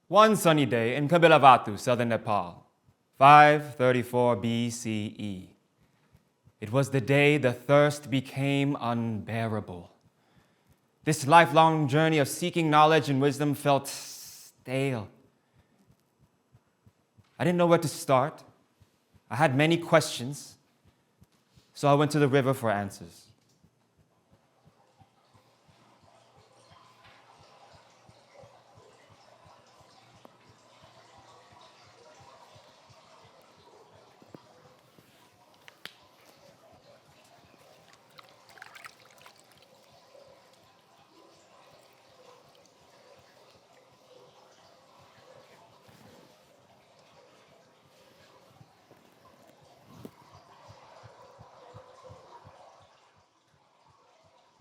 One sunny day in Kapilavatu, southern Nepal, 534 BCE. It was the day the thirst became unbearable. This lifelong journey of seeking knowledge and wisdom felt stale. I didn't know where to start. I had many questions, so I went to the river for answers.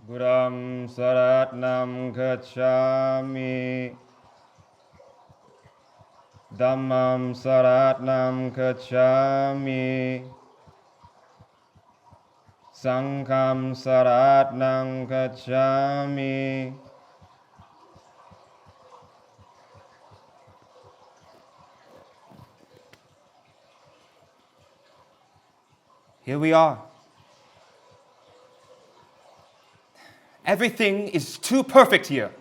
Buddham saratnam gacchami, Dhammam saratnam gacchami, Sangham saratnam gacchami. Here we are. Everything is too perfect here.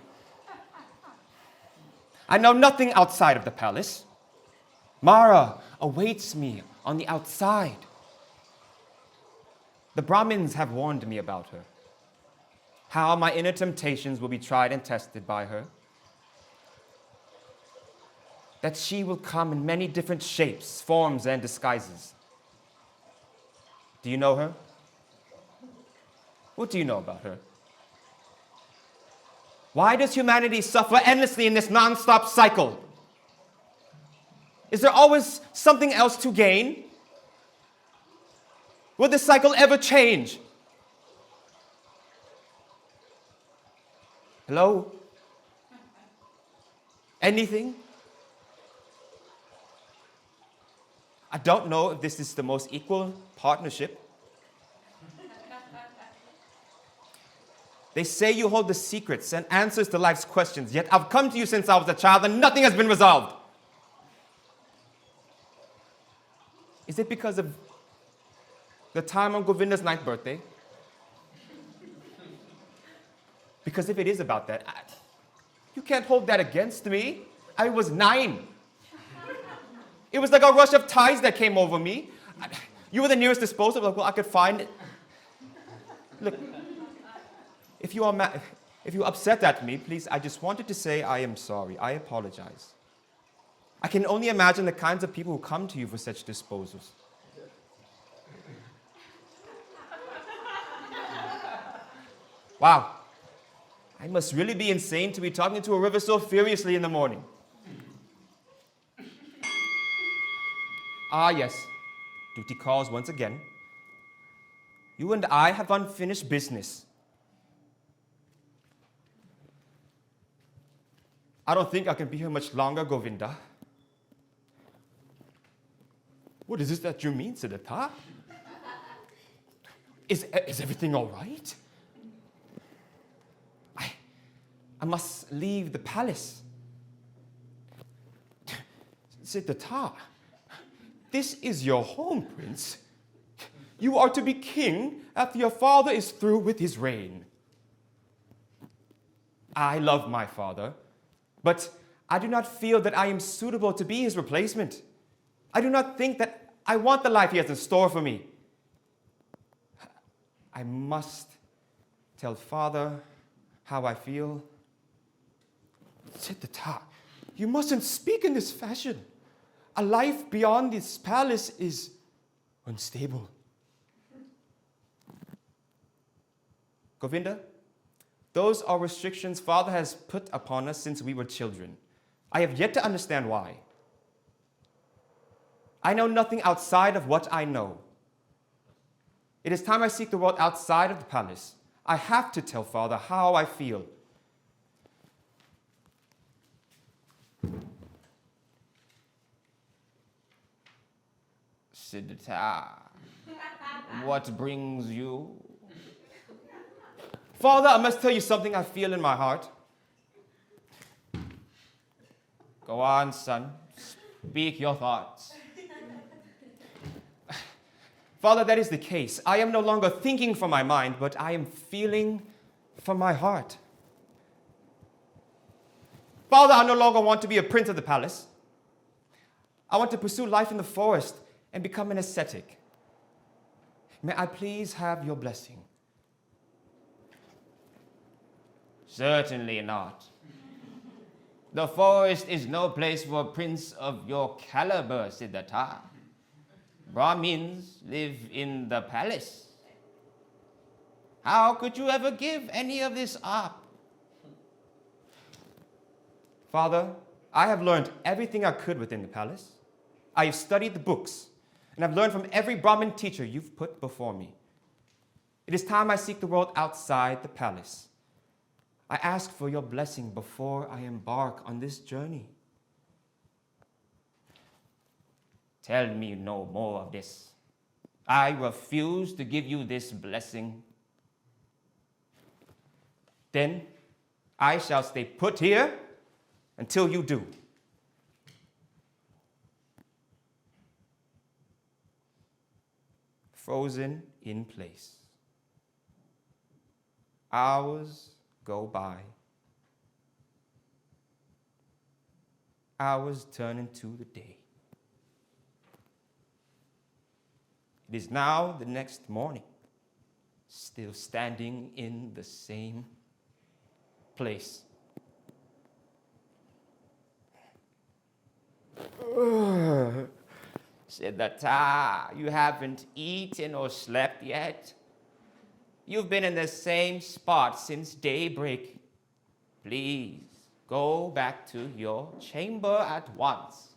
I know nothing outside of the palace. Mara awaits me on the outside. The Brahmins have warned me about her, how my inner temptations will be tried and tested by her, that she will come in many different shapes, forms, and disguises. Do you know her? What do you know about her? Why does humanity suffer endlessly in this non-stop cycle? Is there always something else to gain? Will this cycle ever change? Hello? Anything? I don't know if this is the most equal partnership. They say you hold the secrets and answers to life's questions, yet I've come to you since I was a child and nothing has been resolved. Is it because of the time on Govinda's 9th birthday? Because if it is about that, you can't hold that against me. I was 9. It was like a rush of tides that came over me. You were the nearest disposal, like, well, I could find it. Look. If you upset at me, please, I just wanted to say I am sorry. I apologize. I can only imagine the kinds of people who come to you for such disposals. Wow. I must really be insane to be talking to a river so furiously in the morning. Ah, yes. Duty calls once again. You and I have unfinished business. I don't think I can be here much longer, Govinda. What is this that you mean, Siddhartha? Is everything all right? I must leave the palace. Siddhartha, this is your home, Prince. You are to be king after your father is through with his reign. I love my father, but I do not feel that I am suitable to be his replacement. I do not think that I want the life he has in store for me. I must tell Father how I feel. Siddhartha, you mustn't speak in this fashion. A life beyond this palace is unstable. Govinda, those are restrictions Father has put upon us since we were children. I have yet to understand why. I know nothing outside of what I know. It is time I seek the world outside of the palace. I have to tell Father how I feel. Siddhartha, what brings you? Father, I must tell you something I feel in my heart. Go on, son. Speak your thoughts. Father, that is the case. I am no longer thinking from my mind, but I am feeling from my heart. Father, I no longer want to be a prince of the palace. I want to pursue life in the forest and become an ascetic. May I please have your blessing? Certainly not. The forest is no place for a prince of your caliber, Siddhartha. Brahmins live in the palace. How could you ever give any of this up? Father, I have learned everything I could within the palace. I have studied the books, and I've learned from every Brahmin teacher you've put before me. It is time I seek the world outside the palace. I ask for your blessing before I embark on this journey. Tell me no more of this. I refuse to give you this blessing. Then I shall stay put here until you do. Frozen in place. Hours go by. Hours turn into the day. It is now the next morning, still standing in the same place. Siddhartha, you haven't eaten or slept yet. You've been in the same spot since daybreak. Please go back to your chamber at once.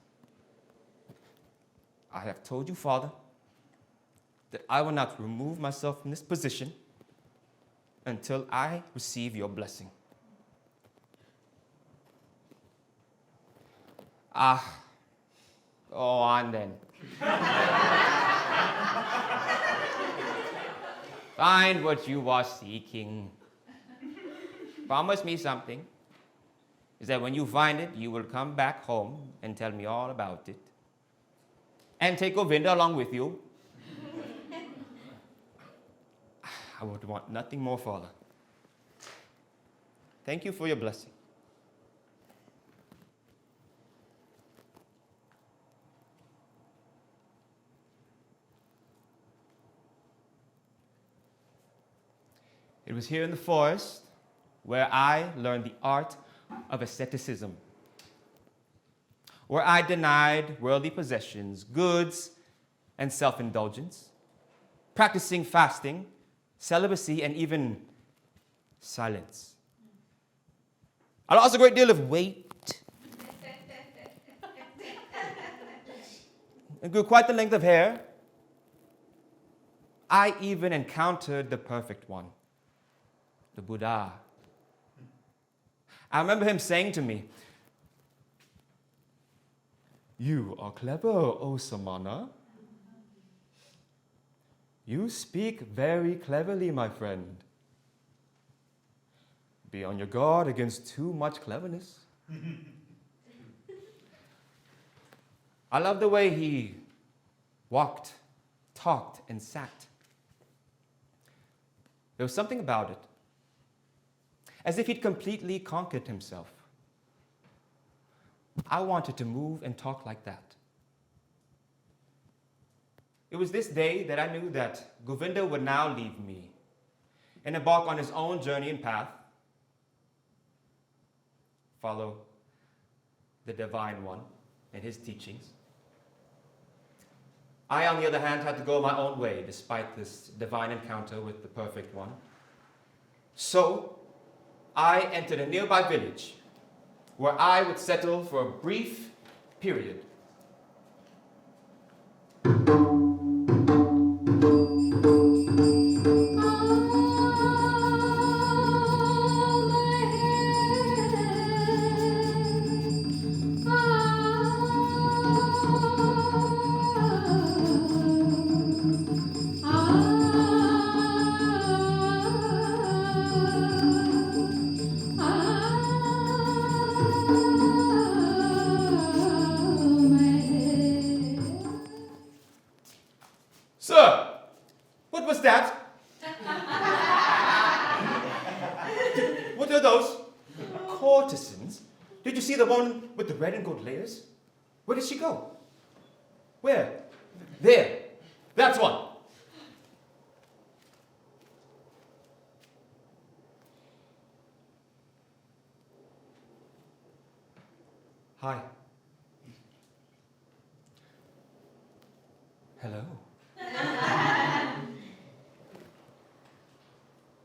I have told you, Father, that I will not remove myself from this position until I receive your blessing. Go on then. Find what you are seeking. Promise me something, is that when you find it, you will come back home and tell me all about it. And take Govinda along with you. I would want nothing more, Father. Thank you for your blessing. It was here in the forest where I learned the art of asceticism, where I denied worldly possessions, goods, and self-indulgence, practicing fasting, celibacy, and even silence. I lost a great deal of weight and grew quite the length of hair. I even encountered the perfect one, the Buddha. I remember him saying to me, "You are clever, O Samana. You speak very cleverly, my friend. Be on your guard against too much cleverness." I love the way he walked, talked, and sat. There was something about it, as if he'd completely conquered himself. I wanted to move and talk like that. It was this day that I knew that Govinda would now leave me and embark on his own journey and path, follow the Divine One and his teachings. I, on the other hand, had to go my own way despite this divine encounter with the Perfect One. So, I entered a nearby village where I would settle for a brief period. are those? Courtesans? Did you see the one with the red and gold layers? Where did she go? Where? There. That's one. Hi. Hello.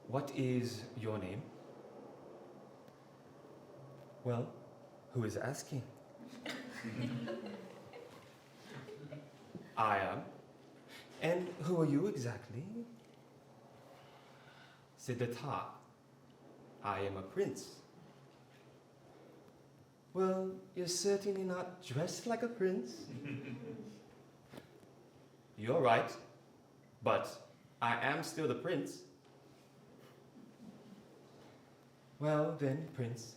What is your name? Well, who is asking? I am. And who are you exactly? Siddhartha. I am a prince. Well, you're certainly not dressed like a prince. You're right, but I am still the prince. Well then, Prince,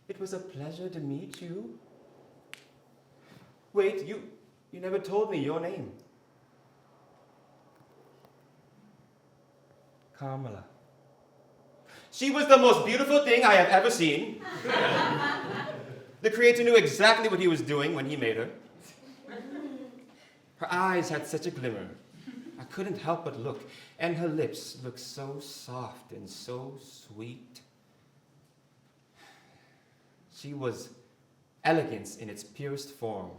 it was a pleasure to meet you. Wait, you never told me your name. Kamala. She was the most beautiful thing I have ever seen. The Creator knew exactly what he was doing when he made her. Her eyes had such a glimmer. I couldn't help but look, and her lips looked so soft and so sweet. She was elegance in its purest form.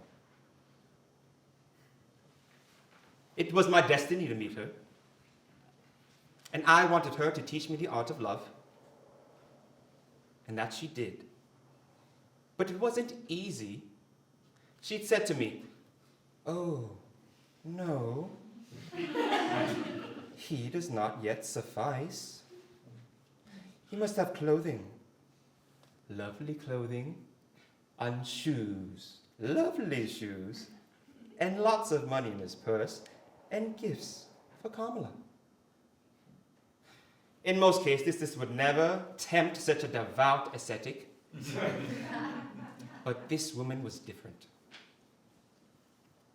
It was my destiny to meet her, and I wanted her to teach me the art of love, and that she did. But it wasn't easy. She'd said to me, "Oh, no, he does not yet suffice. He must have clothing, lovely clothing, and shoes, lovely shoes, and lots of money in his purse, and gifts for Kamala." In most cases, this would never tempt such a devout ascetic. But this woman was different.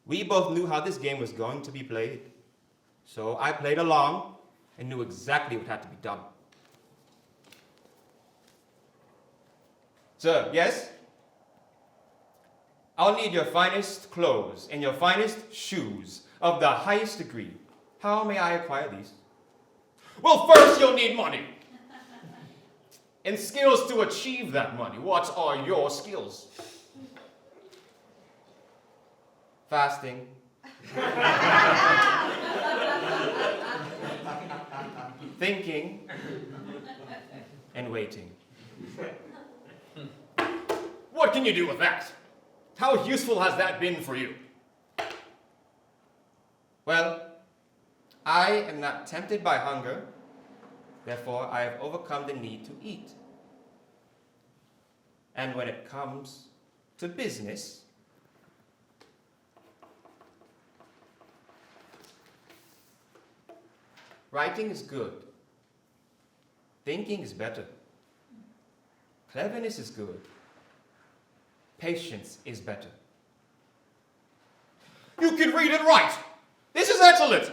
We both knew how this game was going to be played. So I played along and knew exactly what had to be done. Sir, yes? I'll need your finest clothes and your finest shoes of the highest degree. How may I acquire these? Well, first you'll need money. And skills to achieve that money. What are your skills? Fasting. Thinking. And waiting. What can you do with that? How useful has that been for you? Well, I am not tempted by hunger. Therefore, I have overcome the need to eat. And when it comes to business, writing is good. Thinking is better. Cleverness is good. Patience is better. You can read and write. This is excellent.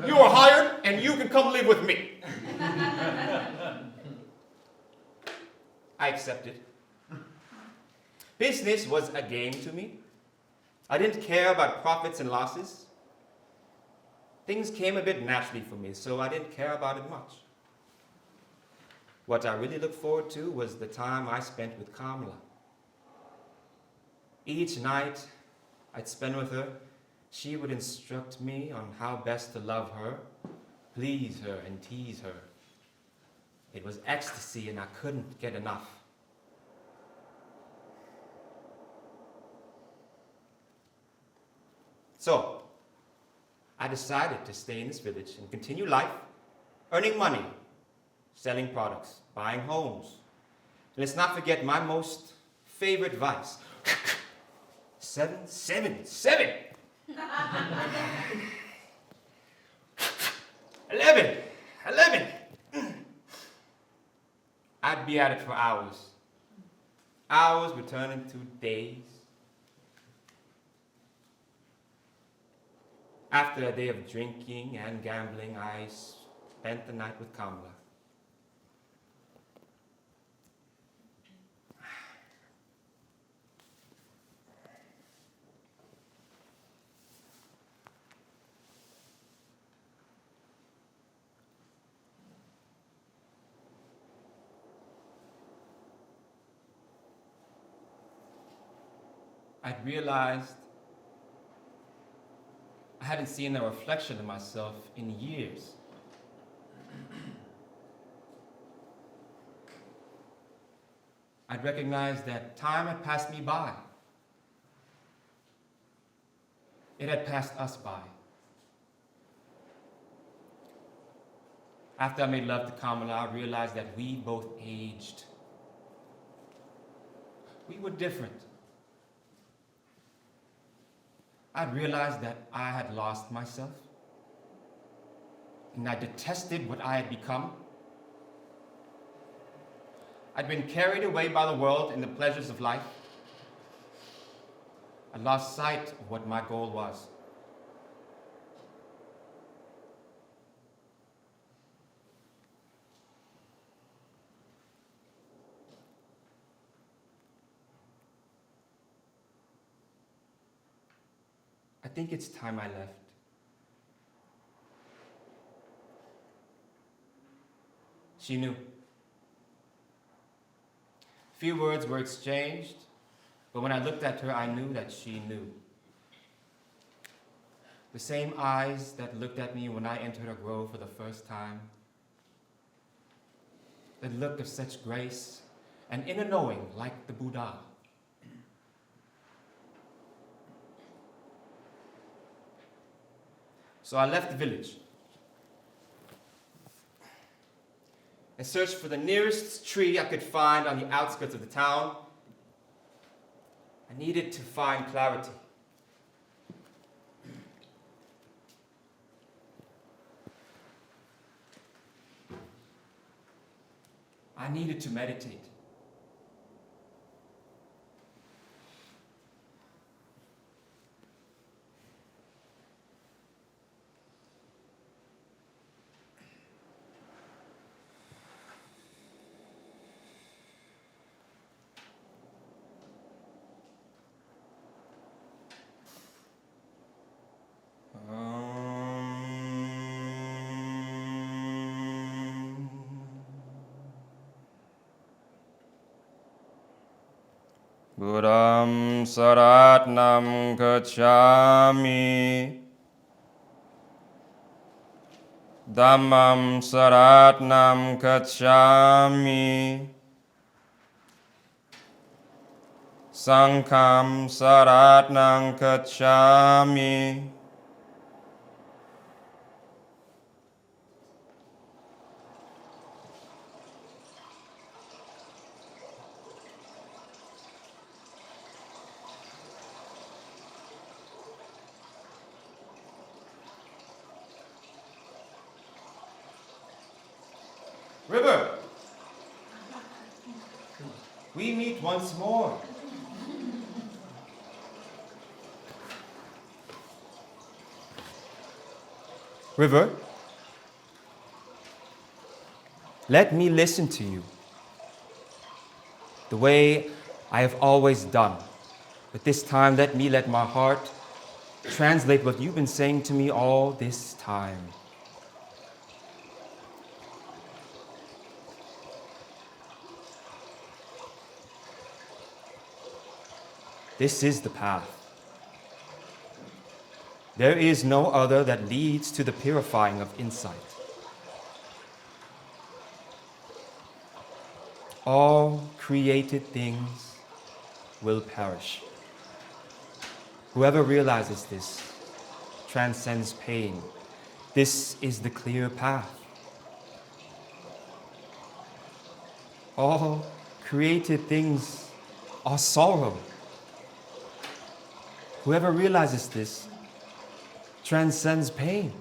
You are hired and you can come live with me. I accepted. Business was a game to me. I didn't care about profits and losses. Things came a bit naturally for me, so I didn't care about it much. What I really looked forward to was the time I spent with Kamala. Each night I'd spend with her, she would instruct me on how best to love her, please her, and tease her. It was ecstasy, and I couldn't get enough. So, I decided to stay in this village and continue life, earning money, selling products, buying homes. And let's not forget my most favorite vice. 7, 7, 7! 11, 11! I'd be at it for hours. Hours would turn into days. After a day of drinking and gambling, I spent the night with Kamala. I'd realized I hadn't seen a reflection of myself in years. I'd recognized that time had passed me by. It had passed us by. After I made love to Kamala, I realized that we both aged. We were different. I realized that I had lost myself, and I detested what I had become. I'd been carried away by the world and the pleasures of life. I lost sight of what my goal was. I think it's time I left. She knew. Few words were exchanged, but when I looked at her, I knew that she knew. The same eyes that looked at me when I entered a grove for the first time. That look of such grace and inner knowing like the Buddha. So I left the village and searched for the nearest tree I could find on the outskirts of the town. I needed to find clarity. I needed to meditate. Buddham saratnam gacchami. Dhammam saratnam gacchami. Sangham saratnam gacchami. River, we meet once more. River, let me listen to you the way I have always done. But this time, let my heart translate what you've been saying to me all this time. This is the path. There is no other that leads to the purifying of insight. All created things will perish. Whoever realizes this transcends pain. This is the clear path. All created things are sorrow. Whoever realizes this transcends pain.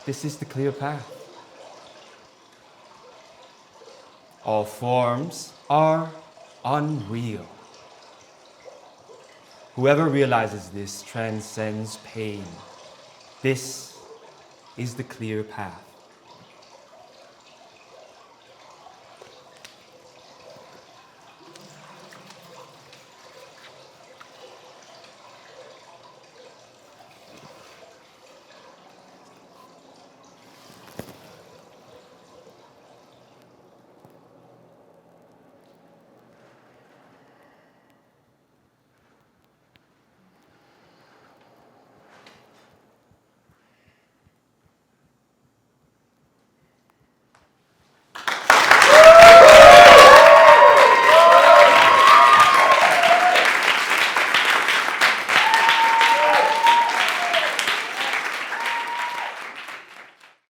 This is the clear path. All forms are unreal. Whoever realizes this transcends pain. This is the clear path.